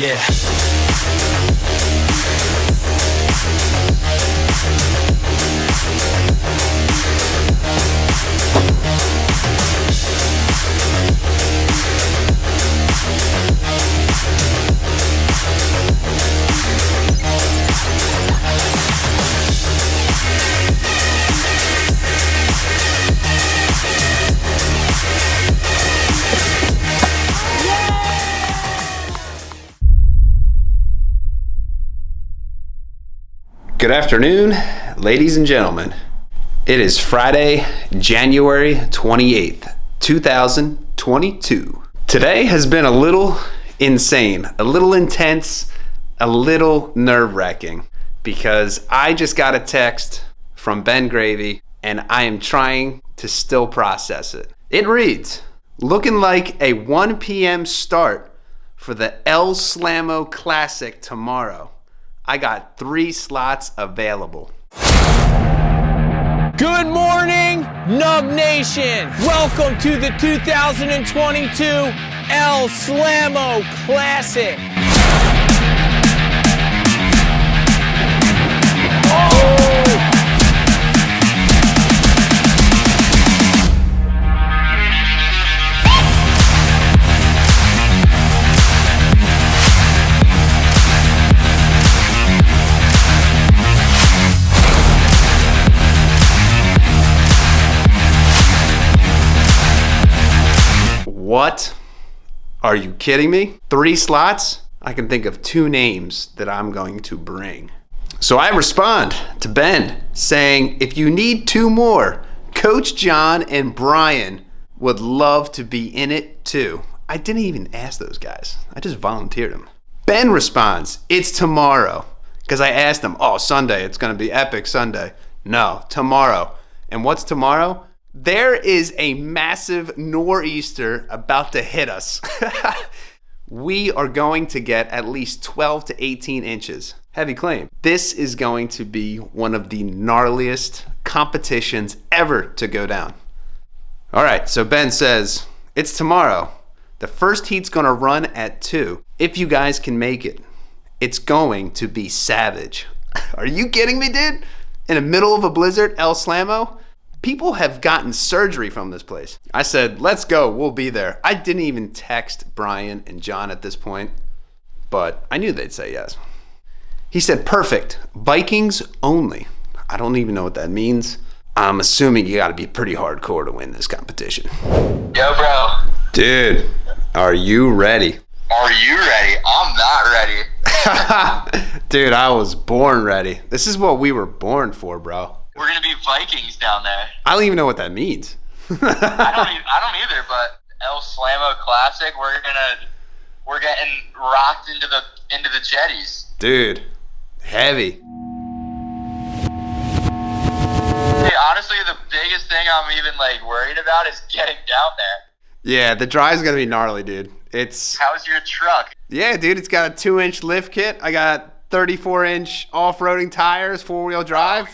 Yeah. Good afternoon, ladies and gentlemen. It is Friday, January 28th, 2022. Today has been a little insane, a little intense, a little nerve-wracking because I just got a text from Ben Gravy and I am trying to still process it. It reads, looking like a 1 p.m. start for the Slammo Classic tomorrow. I got 3 slots available. Good morning, Nub Nation. Welcome to the 2022 Slammo Classic. What? Are you kidding me? 3 slots? I can think of 2 names that I'm going to bring. So I respond to Ben saying, if you need 2 more, Coach John and Brian would love to be in it too. I didn't even ask those guys. I just volunteered them. Ben responds, it's tomorrow. Because I asked him, Sunday, it's going to be epic Sunday. No, tomorrow. And what's tomorrow? There is a massive nor'easter about to hit us. We are going to get at least 12 to 18 inches. Heavy claim. This is going to be one of the gnarliest competitions ever to go down. All right, so Ben says, it's tomorrow. The first heat's going to run at 2. If you guys can make it, it's going to be savage. Are you kidding me, dude? In the middle of a blizzard, Slammo? People have gotten surgery from this place. I said, let's go, we'll be there. I didn't even text Brian and John at this point, but I knew they'd say yes. He said, perfect, Vikings only. I don't even know what that means. I'm assuming you gotta be pretty hardcore to win this competition. Yo, bro. Dude, are you ready? Are you ready? I'm not ready. Dude, I was born ready. This is what we were born for, bro. We're gonna be Vikings down there. I don't even know what that means. I don't either. But Slammo Classic, we're getting rocked into the jetties. Dude, heavy. Hey, honestly, the biggest thing I'm even worried about is getting down there. Yeah, the drive's gonna be gnarly, dude. How's your truck? Yeah, dude, it's got a 2-inch lift kit. I got 34-inch off-roading tires, 4-wheel drive.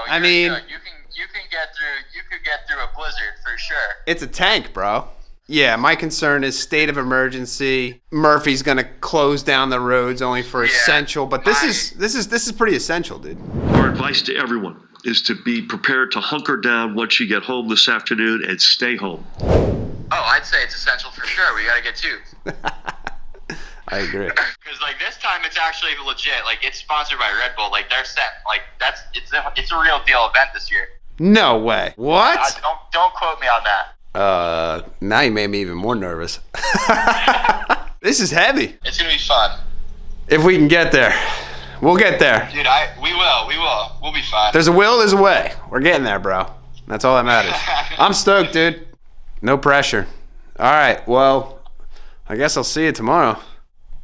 I mean, good. You could get through a blizzard for sure. It's a tank, bro. Yeah, my concern is state of emergency. Murphy's gonna close down the roads only for essential, but this is pretty essential, dude. Our advice to everyone is to be prepared to hunker down once you get home this afternoon and stay home. Oh, I'd say it's essential for sure. We gotta get 2. I agree. Because this time it's actually legit. It's sponsored by Red Bull. They're set. It's a real deal event this year. No way. What? Don't quote me on that. Now you made me even more nervous. This is heavy. It's gonna be fun. If we can get there. We'll get there. Dude, we will. We'll be fine. There's a will, there's a way. We're getting there, bro. That's all that matters. I'm stoked, dude. No pressure. All right, well, I guess I'll see you tomorrow.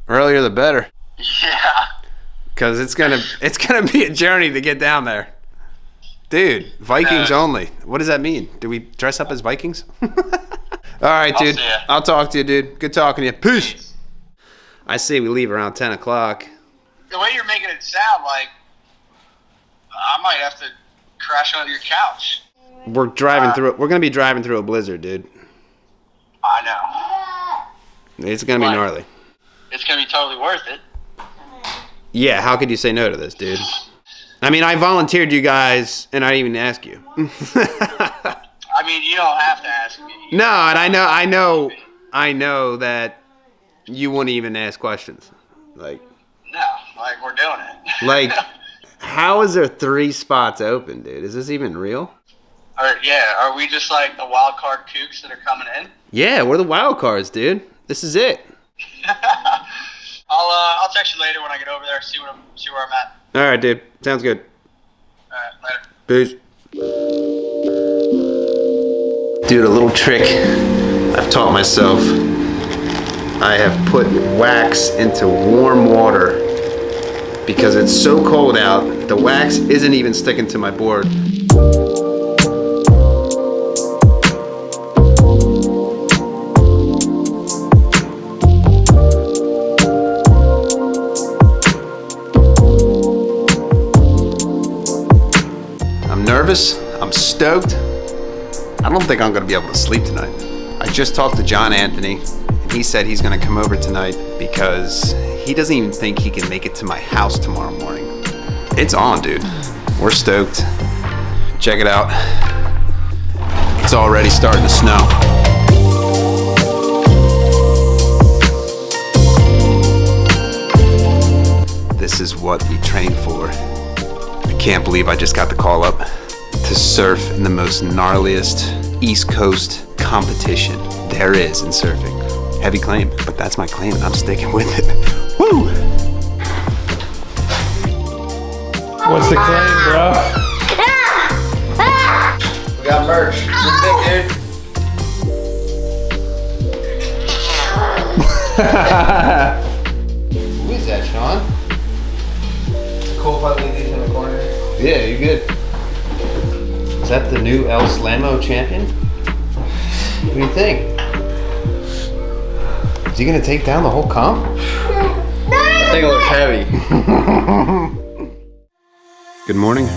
Earlier the better. Yeah. Because it's gonna be a journey to get down there. Dude, Vikings only. What does that mean? Do we dress up as Vikings? All right, dude. I'll talk to you, dude. Good talking to you. Peace. I say we leave around 10 o'clock. The way you're making it sound like I might have to crash onto your couch. We're driving through it. We're gonna be driving through a blizzard, dude. I know. It's gonna be gnarly. It's gonna be totally worth it. Yeah, how could you say no to this, dude? I mean, I volunteered you guys, and I didn't even ask you. I mean, you don't have to ask me. No, and I know that you wouldn't even ask questions. Like, No, like we're doing it. like, how is there 3 spots open, dude? Is this even real? Are we just like the wild card kooks that are coming in? Yeah, we're the wild cards, dude. This is it. I'll text you later when I get over there. See where I'm at. All right, dude. Sounds good. All right, later. Peace. Dude, a little trick I've taught myself. I have put wax into warm water because it's so cold out. The wax isn't even sticking to my board. I'm nervous. I'm stoked. I don't think I'm gonna be able to sleep tonight. I just talked to John Anthony, and he said he's gonna come over tonight because he doesn't even think he can make it to my house tomorrow morning. It's on, dude. We're stoked. Check it out. It's already starting to snow. This is what we trained for. I can't believe I just got the call up to surf in the most gnarliest East Coast competition there is in surfing. Heavy claim, but that's my claim and I'm sticking with it. Woo! What's the claim, bro? We got merch. What do you think, dude? Who is that, Sean? Cool if I leave these in the corner. Yeah, you're good. Is that the new El Slammo champion? What do you think? Is he gonna take down the whole comp? I think it looks heavy. Good morning,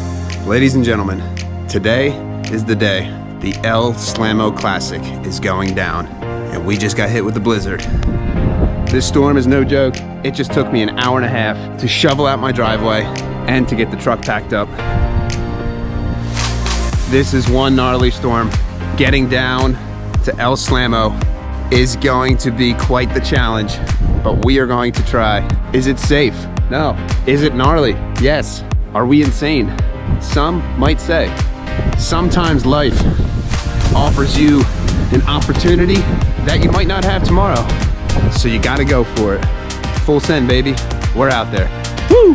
ladies and gentlemen. Today is the day. The El Slammo Classic is going down, and we just got hit with the blizzard. This storm is no joke. It just took me an hour and a half to shovel out my driveway and to get the truck packed up. This is one gnarly storm. Getting down to El Slammo is going to be quite the challenge, but we are going to try. Is it safe? No. Is it gnarly? Yes. Are we insane? Some might say. Sometimes life offers you an opportunity that you might not have tomorrow. So you gotta go for it. Full send, baby. We're out there. Woo!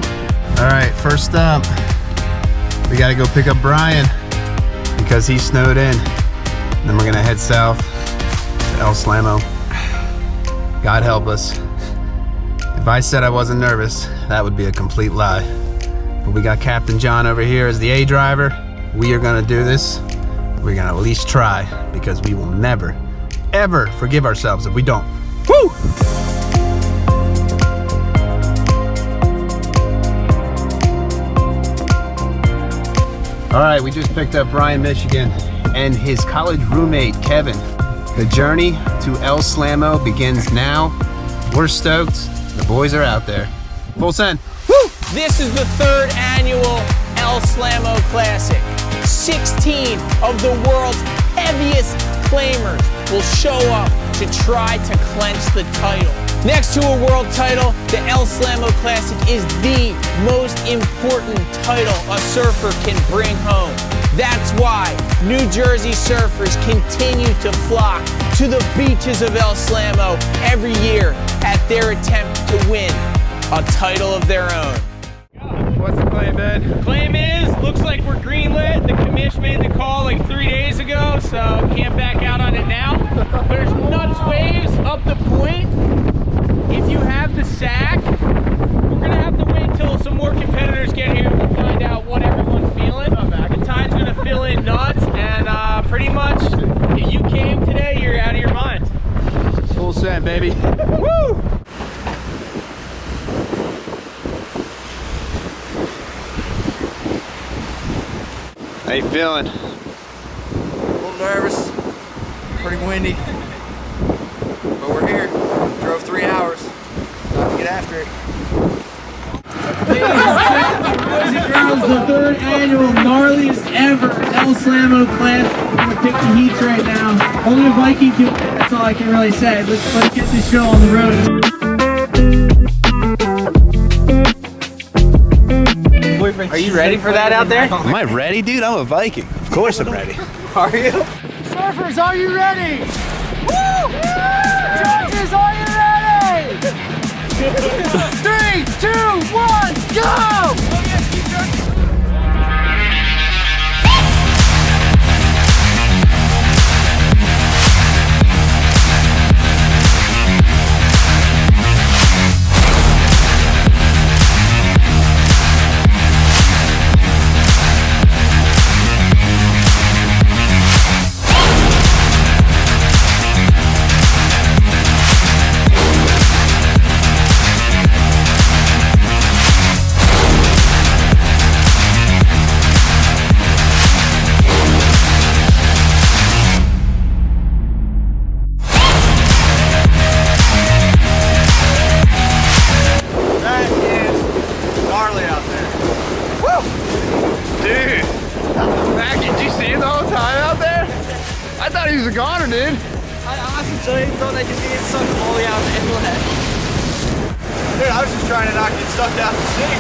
All right, first up, we gotta go pick up Brian because he snowed in. Then we're gonna head south to El Slammo. God help us. If I said I wasn't nervous, that would be a complete lie. But we got Captain John over here as the A driver. We are gonna do this. We're gonna at least try because we will never, ever forgive ourselves if we don't. Woo! All right, we just picked up Brian, Michigan, and his college roommate, Kevin. The journey to El Slammo begins now. We're stoked. The boys are out there. Full send. Woo! This is the 3rd annual El Slammo Classic. 16 of the world's heaviest claimers will show up to try to clench the title. Next to a world title, the El Slammo Classic is the most important title a surfer can bring home. That's why New Jersey surfers continue to flock to the beaches of El Slammo every year at their attempt to win a title of their own. What's the claim, Ben? Claim is, looks like we're greenlit. The commish made the call like 3 days ago, so can't back out on it now. There's nuts waves up the point. If you have the sack, we're gonna have to wait till some more competitors get here to find out what everyone's feeling. The tide's gonna fill in nuts, and pretty much, if you came today, you're out of your mind. Full send, baby. Woo! How you feeling? A little nervous. Pretty windy. But we're here. Drove 3 hours. Time to get after it. Boys and girls, the third annual gnarliest ever El Slammo Classic. I'm gonna pick the heats right now. Only a Viking can win, that's all I can really say. Let's get this show on the road. Are you ready for that out there? Am I ready, dude? I'm a Viking. Of course I'm ready. Are you? Surfers, are you ready? Woo! Judges, are you ready? 3, 2, 1, go! Dude, I was just trying to not get sucked out to sea.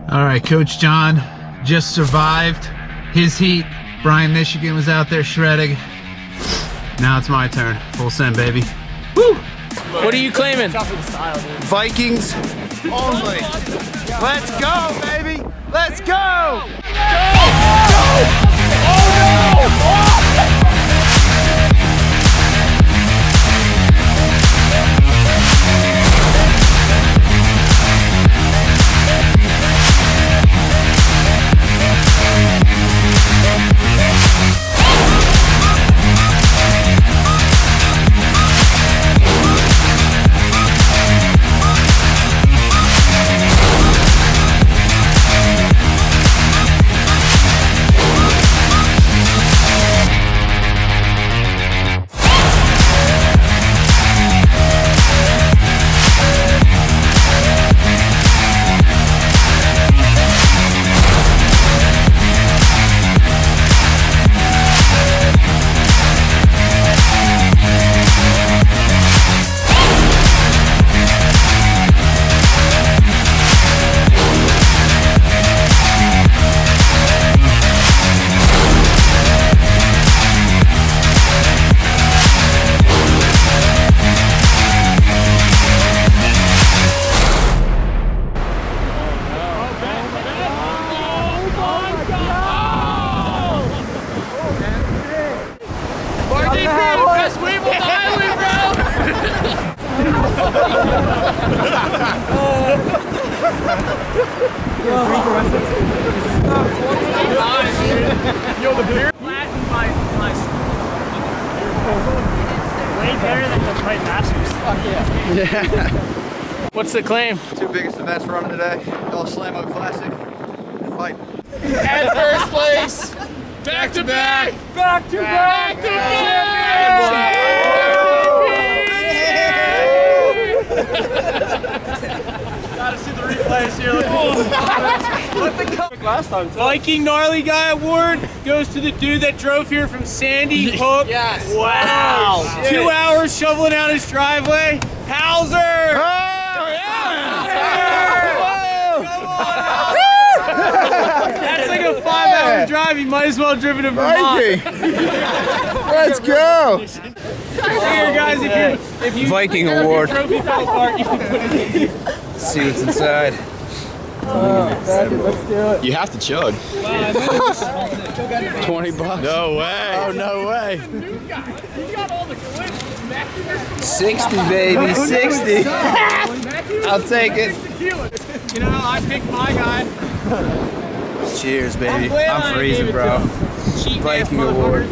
All right, Coach John just survived his heat. Brian, Michigan was out there shredding. Now it's my turn. Full send, baby. Woo! What are you claiming? Vikings only. Let's go, baby. Let's go. Yo, the beer flattened my way better than the Fight Masters. Fuck yeah. What's the claim? Two biggest events running today. El Slammo Classic. Fight. At first place. Back to back. Back to back. Back to back. Gotta see the replays here. What the cup last time? Viking Gnarly Guy Award goes to the dude that drove here from Sandy Hook. Yes. Wow. Oh, 2 hours shoveling out his driveway. Hauser. Oh yeah. That's like a 5-hour drive. You might as well have driven to Vermont. Let's go. Here, guys, if you Viking if your Award. trophy fell apart, you can put it in here. Let's see what's inside. Let's do it. You have to chug. 20 bucks. No way. Oh, no way. 60, baby. 60. I'll take it. You know, I picked my guy. Cheers, baby. glad I I'm freezing, gave it bro. to him. Cheap ass Viking motherfucker. Award.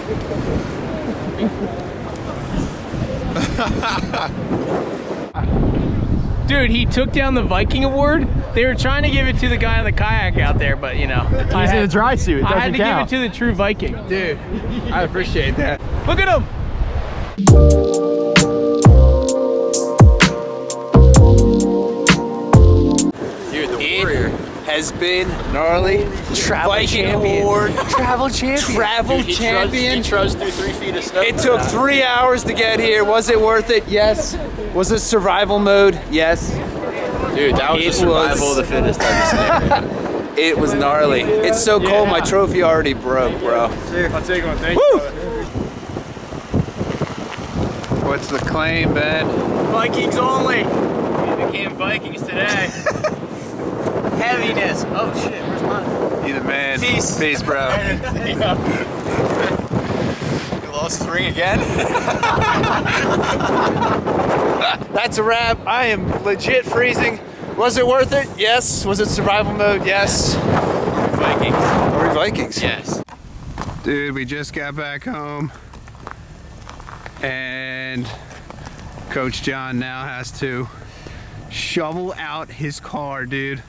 Dude, he took down the Viking award. They were trying to give it to the guy on the kayak out there, but you know. He's in a dry suit. It I had doesn't to count. give it to the true Viking. Dude, I appreciate that. Look at him. Dude, the warrior has been gnarly. Travel Viking champion. award. Travel champion. Travel champion. He trudged through 3 feet of snow. It took 3 hours to get here. Was it worth it? Yes. Was it survival mode? Yes. Dude, that was It a survival was- of the fittest type of scenario. It was gnarly. It's so cold, my trophy already broke, bro. I'll take one. Thank Woo! What's the claim, Ben? Vikings only. We became Vikings today. Heaviness. Oh shit, where's mine? You the man. Peace. Peace, bro. He lost his ring again. That's a wrap. I am legit freezing. Was it worth it? Yes. Was it survival mode? Yes. Vikings. Are we Vikings? Yes. Dude, we just got back home. And Coach John now has to shovel out his car, dude.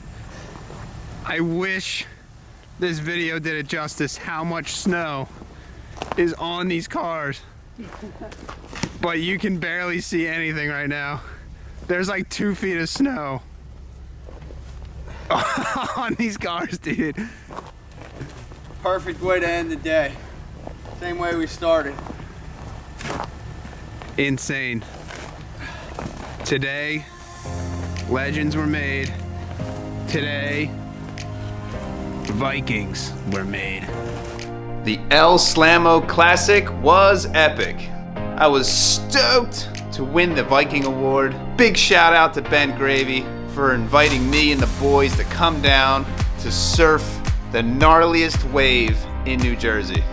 I wish this video did it justice how much snow is on these cars. But you can barely see anything right now. There's like 2 feet of snow on these cars, dude. Perfect way to end the day. Same way we started. Insane. Today, legends were made. Today, Vikings were made. The Slammo Classic was epic. I was stoked to win the Viking Award. Big shout out to Ben Gravy for inviting me and the boys to come down to surf the gnarliest wave in New Jersey.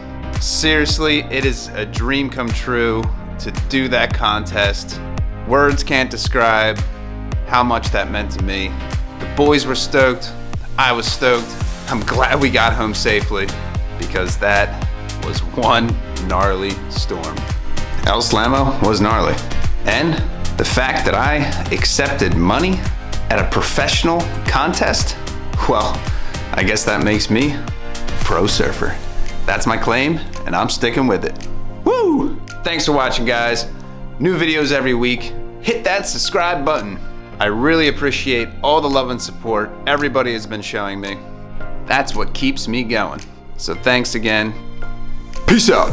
Seriously, it is a dream come true to do that contest. Words can't describe how much that meant to me. The boys were stoked. I was stoked. I'm glad we got home safely because that was one gnarly storm. El Slammo was gnarly. And the fact that I accepted money at a professional contest, well, I guess that makes me a pro surfer. That's my claim, and I'm sticking with it. Woo! Thanks for watching, guys. New videos every week. Hit that subscribe button. I really appreciate all the love and support everybody has been showing me. That's what keeps me going. So thanks again. Peace out.